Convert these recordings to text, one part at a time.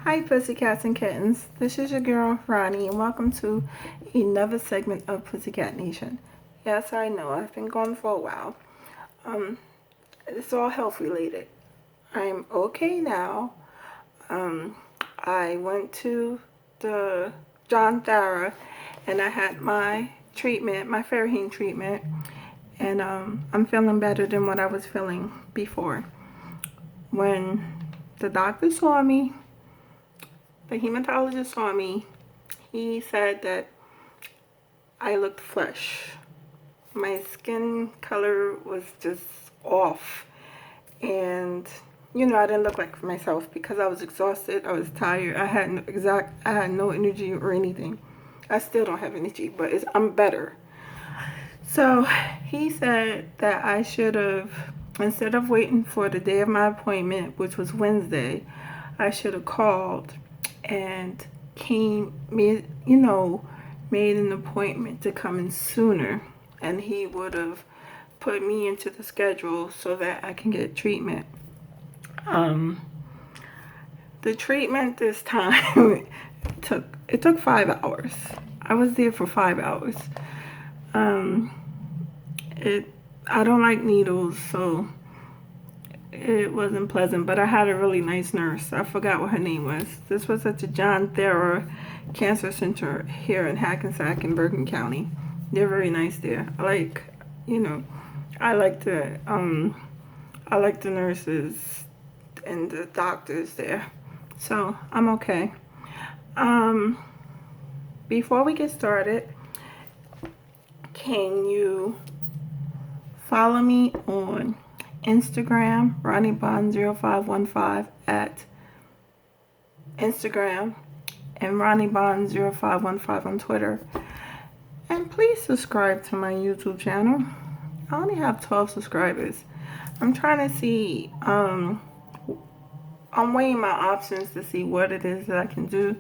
Hi Pussycats and Kittens, this is your girl Ronnie and welcome to another segment of Pussycat Nation. Yes, I know, I've been gone for a while. It's all health related. I'm okay now. I went to the John Thara and I had my treatment, my Faraheen treatment, and I'm feeling better than what I was feeling before. When the doctor saw me, the hematologist saw me, he said that I looked fresh. My skin color was just off. And, I didn't look like myself because I was exhausted. I was tired. I had no energy or anything. I still don't have energy, but I'm better. So he said that I should have, instead of waiting for the day of my appointment, which was Wednesday, I should have called and made an appointment to come in sooner, and he would have put me into the schedule so that I can get treatment. The treatment this time it took 5 hours. I was there for 5 hours. I don't like needles, so it wasn't pleasant, but I had a really nice nurse. I forgot what her name was. This was at the John Thara Cancer Center here in Hackensack in Bergen County. They're very nice there. I like the nurses and the doctors there. So I'm okay. Before we get started, can you follow me on Instagram, RonnieBond0515 at Instagram, and RonnieBond0515 on Twitter. And please subscribe to my YouTube channel. I only have 12 subscribers. I'm trying to see, I'm weighing my options to see what it is that I can do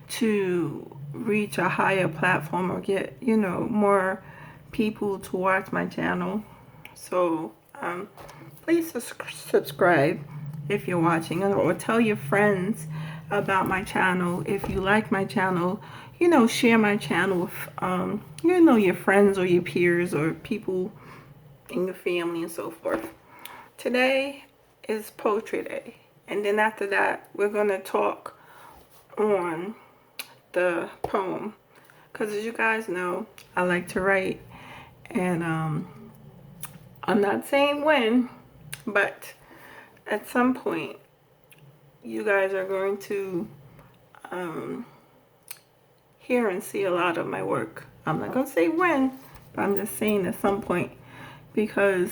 to reach a higher platform or get, more people to watch my channel. So, please subscribe if you're watching, or tell your friends about my channel. If you like my channel, share my channel with, your friends or your peers or people in your family and so forth. Today is Poetry Day, and then after that, we're going to talk on the poem, because as you guys know, I like to write, and I'm not saying when, but at some point you guys are going to hear and see a lot of my work. I'm not going to say when, but I'm just saying at some point, because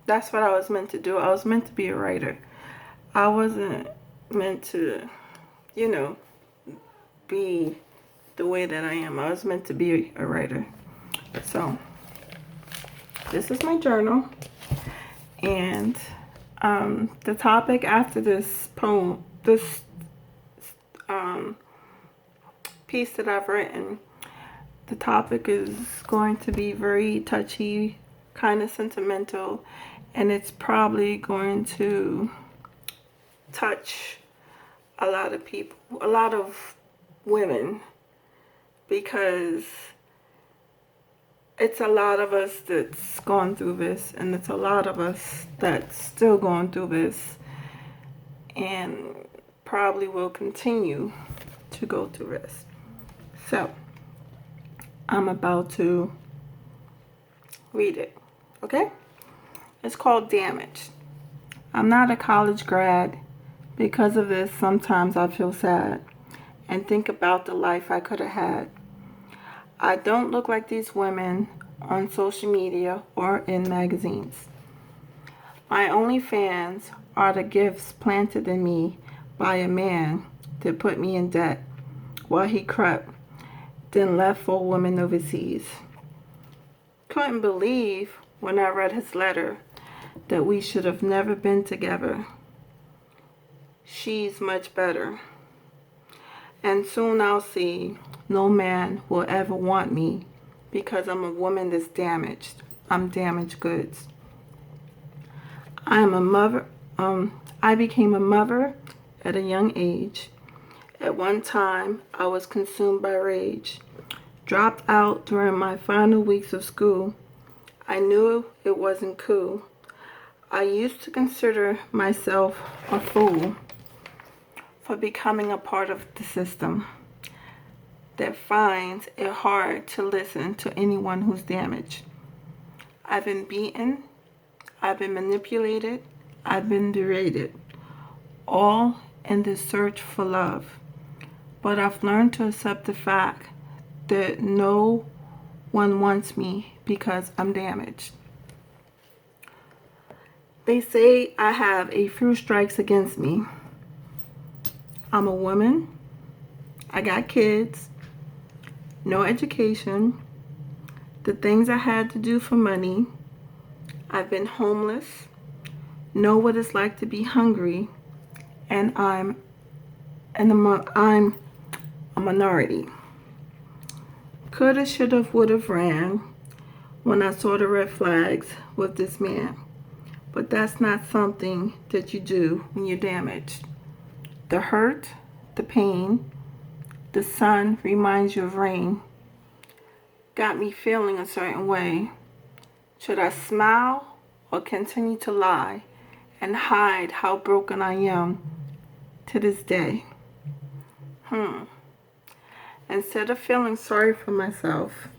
that's what I was meant to do. I was meant to be a writer. I wasn't meant to, be the way that I am. I was meant to be a writer. So this is my journal, and the topic after this poem, this piece that I've written, the topic is going to be very touchy, kind of sentimental, and it's probably going to touch a lot of people, a lot of women, because it's a lot of us that's gone through this, and it's a lot of us that's still going through this, and probably will continue to go through this. So I'm about to read it, okay? It's called Damaged. I'm not a college grad. Because of this, sometimes I feel sad and think about the life I could have had. I don't look like these women on social media or in magazines. My only fans are the gifts planted in me by a man that put me in debt while he crept, then left for a woman overseas. Couldn't believe when I read his letter that we should have never been together. She's much better. And soon I'll see no man will ever want me because I'm a woman that's damaged. I'm damaged goods. I am a mother. I became a mother, at a young age. At one time, I was consumed by rage. Dropped out during my final weeks of school. I knew it wasn't cool. I used to consider myself a fool for becoming a part of the system that finds it hard to listen to anyone who's damaged. I've been beaten, I've been manipulated, I've been berated, all in the search for love. But I've learned to accept the fact that no one wants me because I'm damaged. They say I have a few strikes against me. I'm a woman, I got kids, no education, the things I had to do for money, I've been homeless, know what it's like to be hungry, and I'm a minority. Coulda, shoulda, woulda ran when I saw the red flags with this man. But that's not something that you do when you're damaged. The hurt, the pain, the sun reminds you of rain. Got me feeling a certain way. Should I smile or continue to lie and hide how broken I am to this day? Instead of feeling sorry for myself,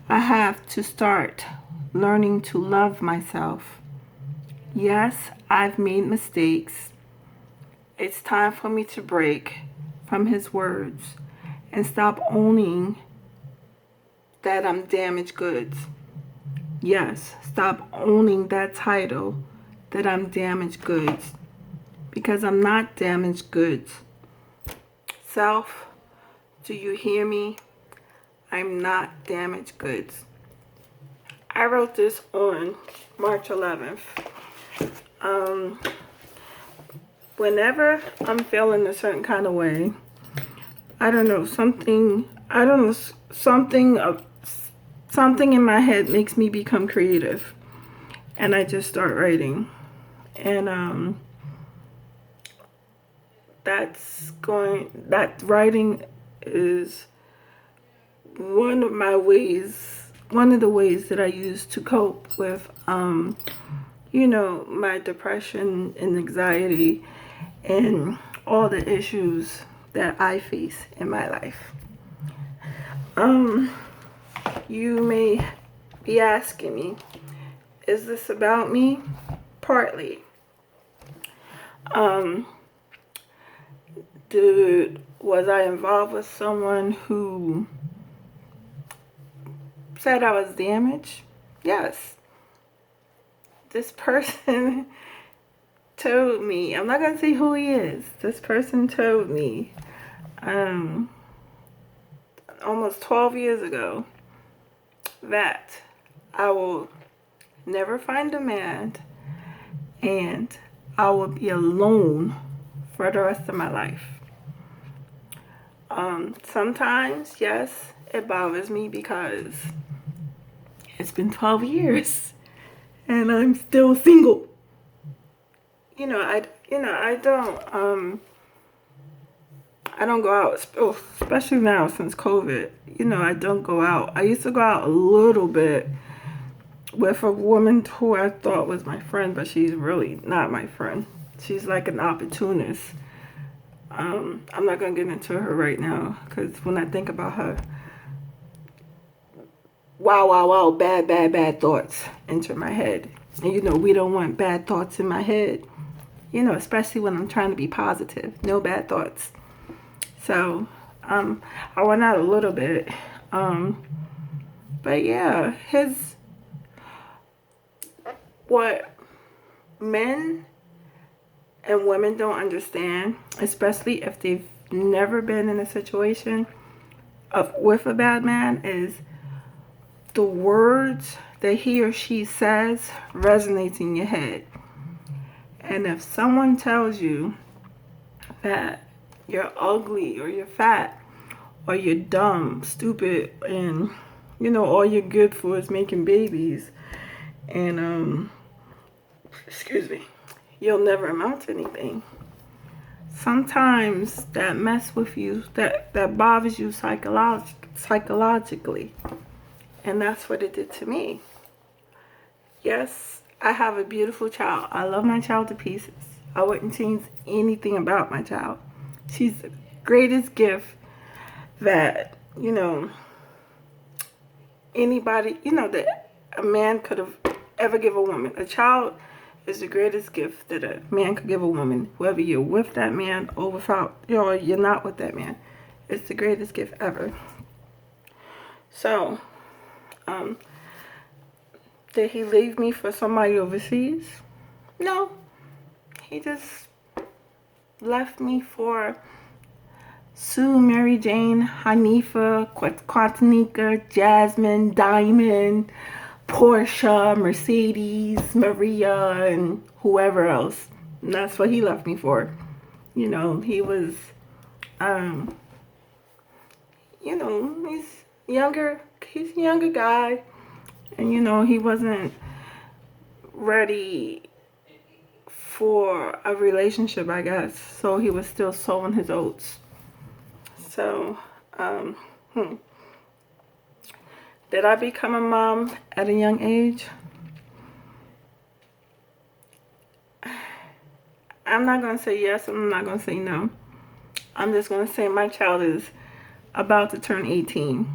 I have to start learning to love myself. Yes, I've made mistakes. It's time for me to break from his words and stop owning that I'm damaged goods. Yes, stop owning that title that I'm damaged goods, because I'm not damaged goods. Self, do you hear me? I'm not damaged goods. I wrote this on March 11th. Whenever I'm feeling a certain kind of way, something in my head makes me become creative, and I just start writing. And that writing is one of the ways that I use to cope with my depression and anxiety and all the issues that I face in my life. You may be asking me, is this about me? Partly. Was I involved with someone who said I was damaged? Yes. This person told me, I'm not going to say who he is. This person told me almost 12 years ago that I will never find a man and I will be alone for the rest of my life. Sometimes, yes, it bothers me because it's been 12 years and I'm still single. I don't go out, especially now since COVID. I don't go out. I used to go out a little bit with a woman who I thought was my friend, but she's really not my friend. She's like an opportunist. I'm not going to get into her right now, because when I think about her, wow, bad thoughts enter my head. And we don't want bad thoughts in my head, especially when I'm trying to be positive. No bad thoughts. So, I went out a little bit. But yeah, what men and women don't understand, especially if they've never been in a situation with a bad man, is the words that he or she says resonates in your head. And if someone tells you that you're ugly or you're fat or you're dumb, stupid, and all you're good for is making babies, and you'll never amount to anything. sometimes that mess with you, that bothers you psychologically. And that's what it did to me. Yes, I have a beautiful child. I love my child to pieces. I wouldn't change anything about my child. She's the greatest gift that, anybody, that a man could have ever give a woman. A child is the greatest gift that a man could give a woman. Whether you're with that man or without, you're not with that man. It's the greatest gift ever. So, did he leave me for somebody overseas? No. He just left me for Sue, Mary Jane, Hanifa, Quatanika, Jasmine, Diamond, Portia, Mercedes, Maria, and whoever else. And that's what he left me for. He was, he's a younger guy. And, he wasn't ready for a relationship, I guess. So he was still sowing his oats. So, did I become a mom at a young age? I'm not going to say yes, I'm not going to say no. I'm just going to say my child is about to turn 18.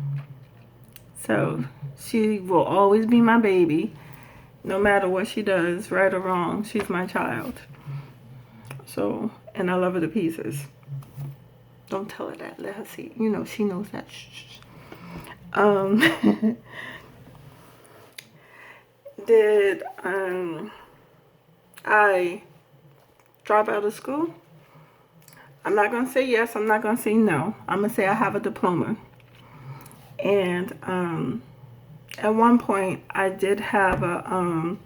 So, she will always be my baby. No matter what she does, right or wrong, she's my child. So, and I love her to pieces. Don't tell her that. Let her see. She knows that. Shh. Did I drop out of school? I'm not going to say yes. I'm not going to say no. I'm going to say I have a diploma. And at one point, I did have a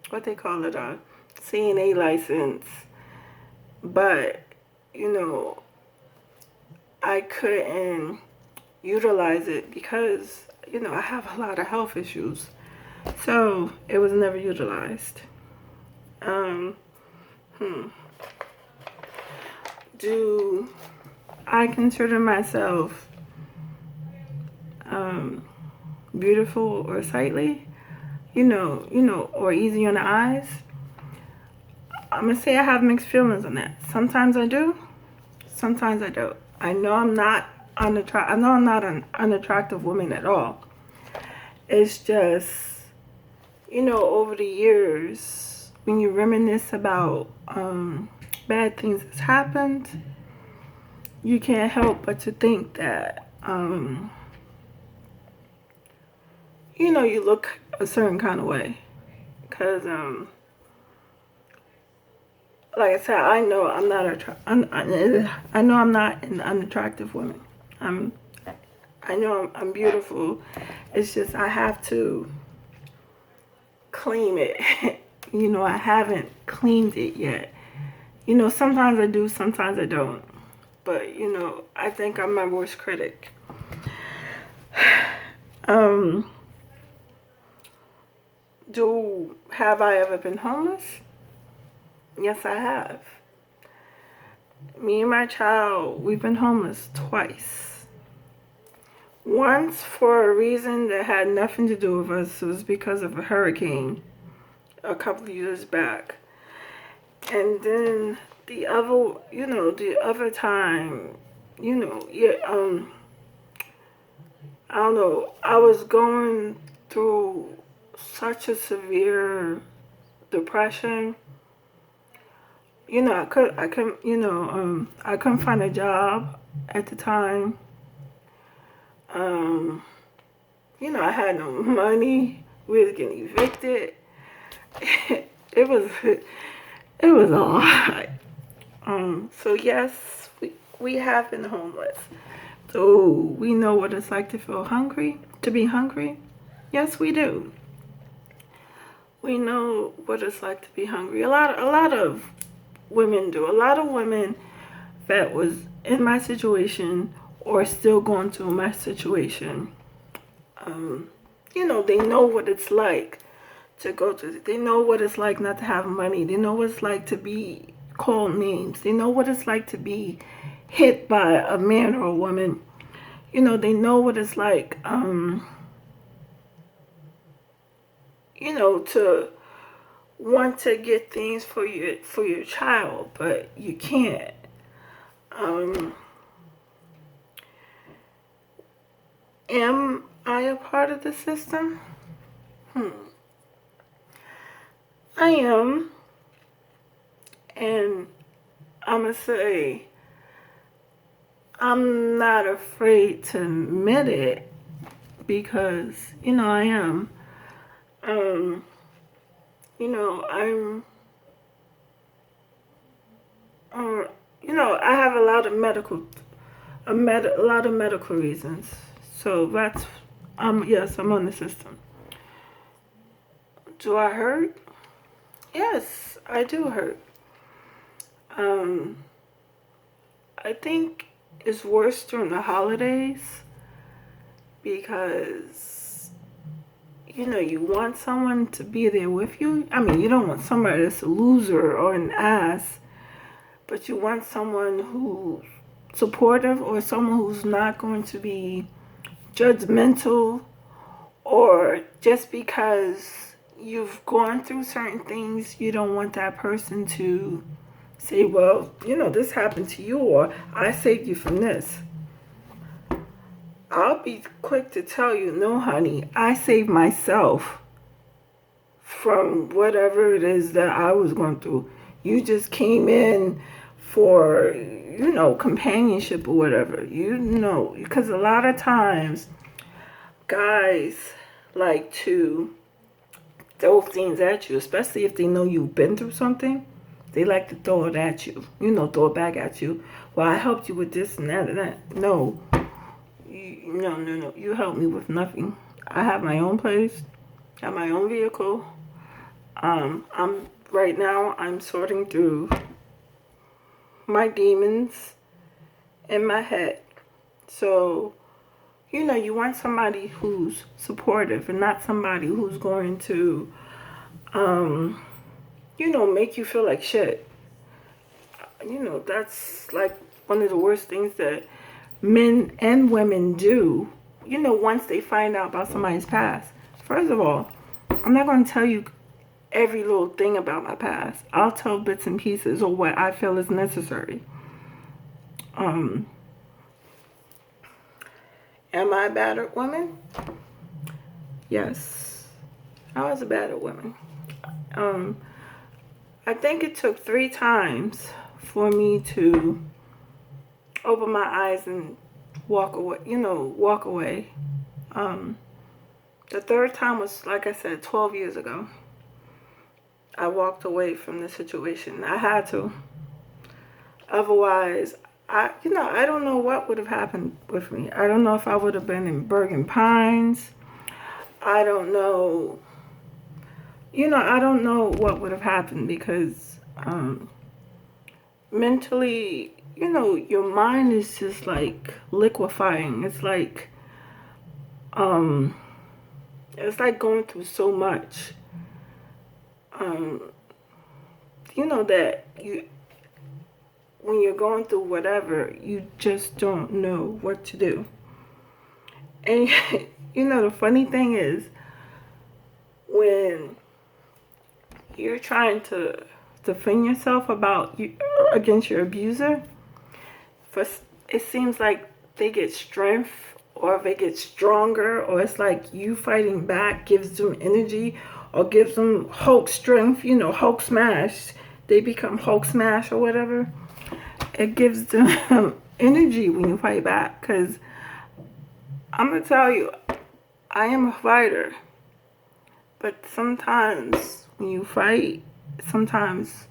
what they call it, a CNA license. But, I couldn't utilize it because, I have a lot of health issues. So, it was never utilized. Do I consider myself beautiful or sightly? Or easy on the eyes? I'm gonna say I have mixed feelings on that. Sometimes I do, sometimes I don't. I know I'm not an unattractive woman at all. It's just, over the years, when you reminisce about bad things that's happened, you can't help but to think that, you look a certain kind of way. Because, like I said, I know I'm not I'm not an unattractive woman. I know I'm beautiful. It's just I have to claim it. I haven't claimed it yet. Sometimes I do, sometimes I don't. But I think I'm my worst critic. Have I ever been homeless? Yes, I have. Me and my child, we've been homeless twice. Once for a reason that had nothing to do with us. It was because of a hurricane a couple of years back. And then the other time, I don't know, I was going through such a severe depression. I couldn't find a job at the time. I had no money. We was getting evicted. It was a lot. So yes, we have been homeless. So we know what it's like to feel hungry, to be hungry. Yes, we do. We know what it's like to be hungry. A lot of women do. A lot of women that was in my situation or still going through my situation, they know what it's like to go through. They know what it's like not to have money. They know what it's like to be called names. They know what it's like to be hit by a man or a woman. You know, they know what it's like, you know, to want to get things for your child, but you can't. Am I a part of the system? I am, and I'm gonna say I'm not afraid to admit it because, you know, I am. You know, you know, I have a lot of medical reasons. So that's, yes, I'm on the system. Do I hurt? Yes, I do hurt. I think it's worse during the holidays because, you know, you want someone to be there with you. I mean, you don't want somebody that's a loser or an ass, but you want someone who's supportive or someone who's not going to be judgmental, or just because you've gone through certain things, you don't want that person to say, well, you know, this happened to you, or I saved you from this. I'll be quick to tell you, no, honey, I saved myself from whatever it is that I was going through. You just came in for, you know, companionship or whatever. You know, because a lot of times guys like to throw things at you, especially if they know you've been through something. They like to throw it at you, you know, throw it back at you. Well, I helped you with this and that and that. No, no. You helped me with nothing. I have my own place, I have my own vehicle. Right now I'm sorting through my demons in my head. So, you know, you want somebody who's supportive and not somebody who's going to, you know, make you feel like shit. You know, that's like one of the worst things that men and women do, you know, once they find out about somebody's past. First of all, I'm not going to tell you every little thing about my past. I'll tell bits and pieces or what I feel is necessary. Am I a battered woman? Yes, I was a battered woman. I think it took 3 times for me to open my eyes and walk away, you know, walk away. The 3rd time was, like I said, 12 years ago. I walked away from the situation. I had to. Otherwise, I don't know what would have happened with me. I don't know if I would have been in Bergen Pines. I don't know. You know, I don't know what would have happened because mentally, you know, your mind is just like liquefying. It's like going through so much. You know that when you're going through whatever, you just don't know what to do. And you know, the funny thing is, when you're trying to defend yourself against your abuser, it seems like they get strength, or they get stronger, or it's like you fighting back gives them energy or gives them Hulk strength, you know, Hulk smash. They become Hulk smash or whatever. It gives them energy when you fight back, because I'm going to tell you, I am a fighter. But sometimes when you fight, sometimes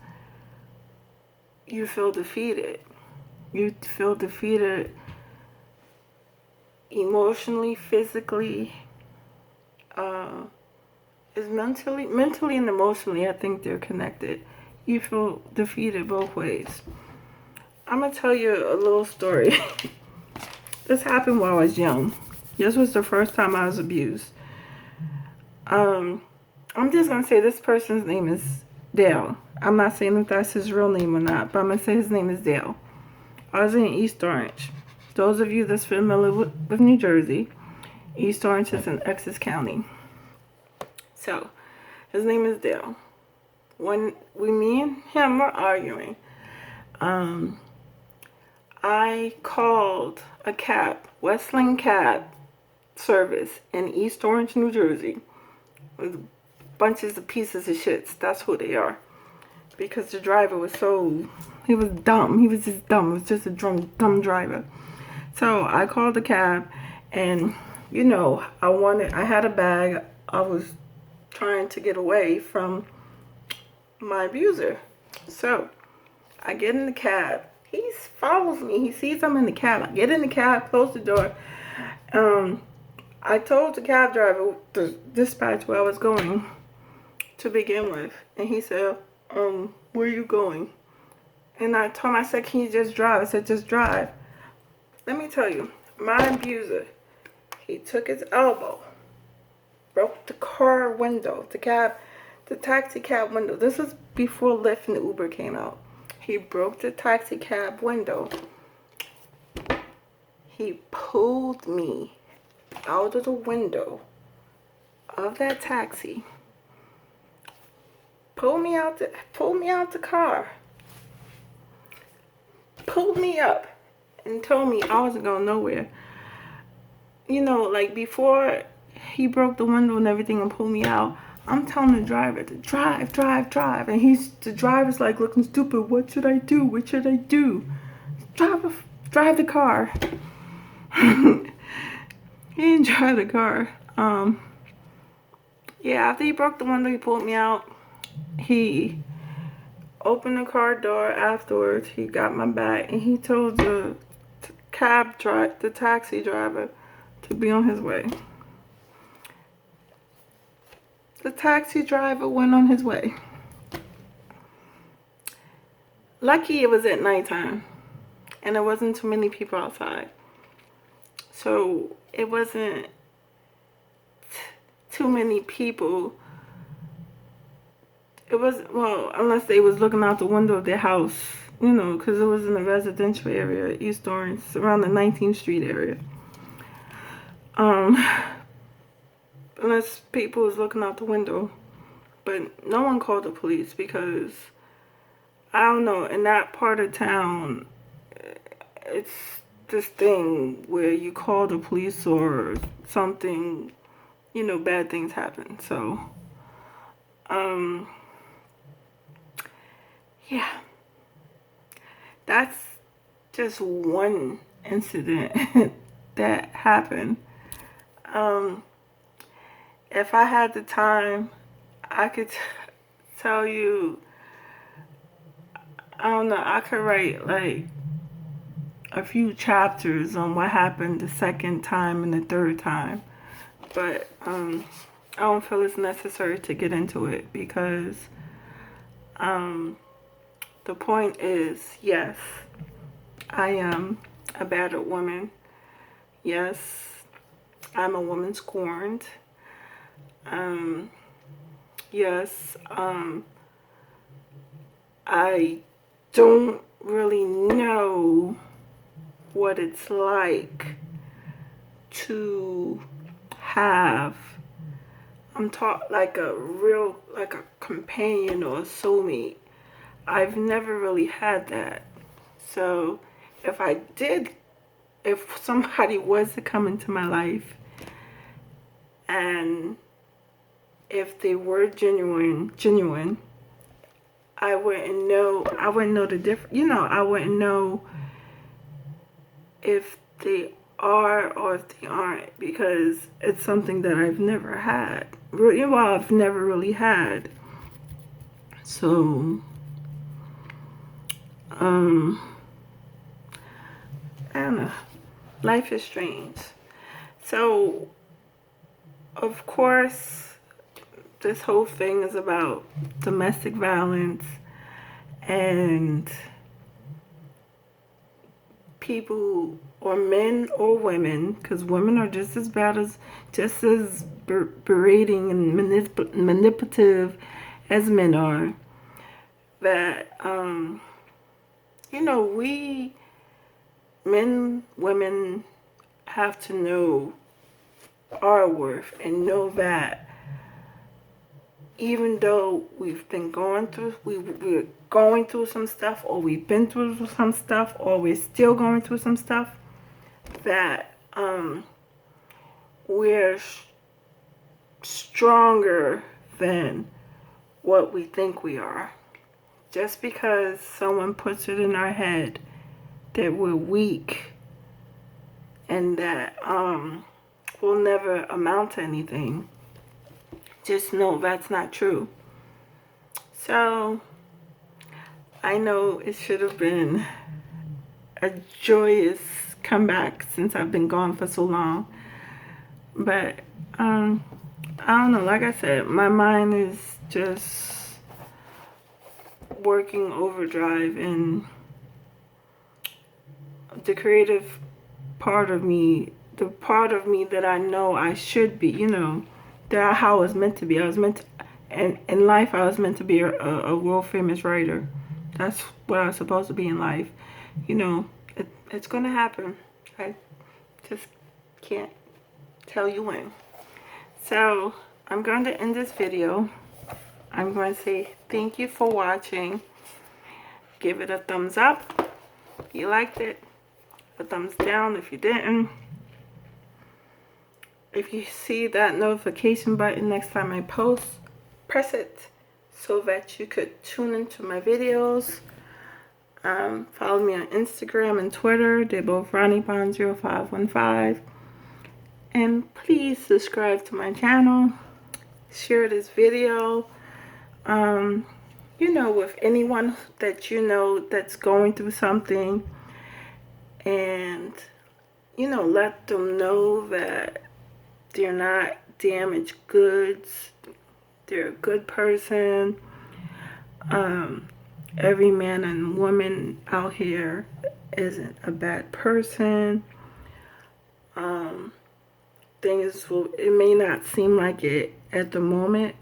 you feel defeated. You feel defeated emotionally, physically, is mentally and emotionally. I think they're connected. You feel defeated both ways. I'm going to tell you a little story. This happened while I was young. This was the first time I was abused. I'm just going to say this person's name is Dale. I'm not saying if that's his real name or not, but I'm going to say his name is Dale. I was in East Orange. Those of you that's familiar with New Jersey, East Orange is in Essex County. So, his name is Dale. When me and him were arguing, I called a cab, Westland Cab Service in East Orange, New Jersey, with bunches of pieces of shits. That's who they are. Because the driver was he was dumb. He was just dumb. It was just a dumb driver. So I called the cab, and I had a bag. I was trying to get away from my abuser. So I get in the cab. He follows me. He sees I'm in the cab. I get in the cab, close the door. I told the cab driver, the dispatch, where I was going to begin with. And he said, where are you going? And I told him, I said, can you just drive? I said, just drive. Let me tell you, my abuser, he took his elbow, broke the car window, the taxi cab window. This was before Lyft and Uber came out. He broke the taxi cab window. He pulled me out of the window of that taxi. Pulled me out the car. Pulled me up and told me I wasn't going nowhere. Like before he broke the window and everything and pulled me out, I'm telling the driver to drive. And the driver's like looking stupid. What should I do? What should I do? Drive the car. He didn't drive the car. After he broke the window, he pulled me out. He opened the car door afterwards. He got my bag and he told the taxi driver to be on his way. The taxi driver went on his way. Lucky it was at nighttime and there wasn't too many people outside. So it wasn't too many people. It was, unless they was looking out the window of their house, because it was in the residential area, East Orange, around the 19th Street area. Unless people was looking out the window. But no one called the police because, I don't know, in that part of town, it's this thing where you call the police or something, bad things happen. So, that's just one incident that happened. If I had the time, I could tell you, I don't know, I could write like a few chapters on what happened the second time and the third time. But I don't feel it's necessary to get into it because the point is, yes, I am a battered woman. Yes, I'm a woman scorned. Yes, I don't really know what it's like to have, like a companion or a soulmate. I've never really had that. So if somebody was to come into my life and if they were genuine, I wouldn't know the difference. I wouldn't know if they are or if they aren't, because it's something that I've never had. I've never really had. So, I don't know. Life is strange. So, of course, this whole thing is about domestic violence and people, or men or women, because women are just as berating and manipulative as men are. that, you know, we men, women have to know our worth and know that even though we've been going through, we're going through some stuff, or we've been through some stuff, or we're still going through some stuff, that we're stronger than what we think we are. Just because someone puts it in our head that we're weak and that we'll never amount to anything, just know that's not true. So I know it should have been a joyous comeback since I've been gone for so long, but I don't know, like I said, my mind is just working overdrive, and the creative part of me, the part of me that I know I should be, you know, that how I was meant to be. I was meant to, and in life I was meant to be a world famous writer. That's what I was supposed to be in life. You know, it's gonna happen. I just can't tell you when. So I'm going to end this video. I'm going to say thank you for watching. Give it a thumbs up if you liked it, a thumbs down if you didn't. If you see that notification button next time I post, press it so that you could tune into my videos. Follow me on Instagram and Twitter. They're both RonnieBond0515. And please subscribe to my channel. Share this video, you know, with anyone that you know that's going through something. And, you know, let them know that they're not damaged goods. They're a good person. Every man and woman out here isn't a bad person. Things will, it may not seem like it at the moment,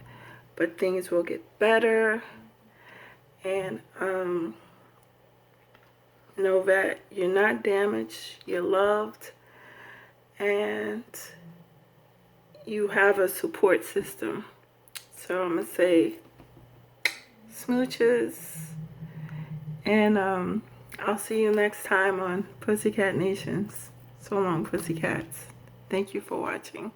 but things will get better. And know that you're not damaged, you're loved, and you have a support system. So I'm gonna say smooches, and I'll see you next time on Pussycat Nations. So long, Pussycats. Thank you for watching.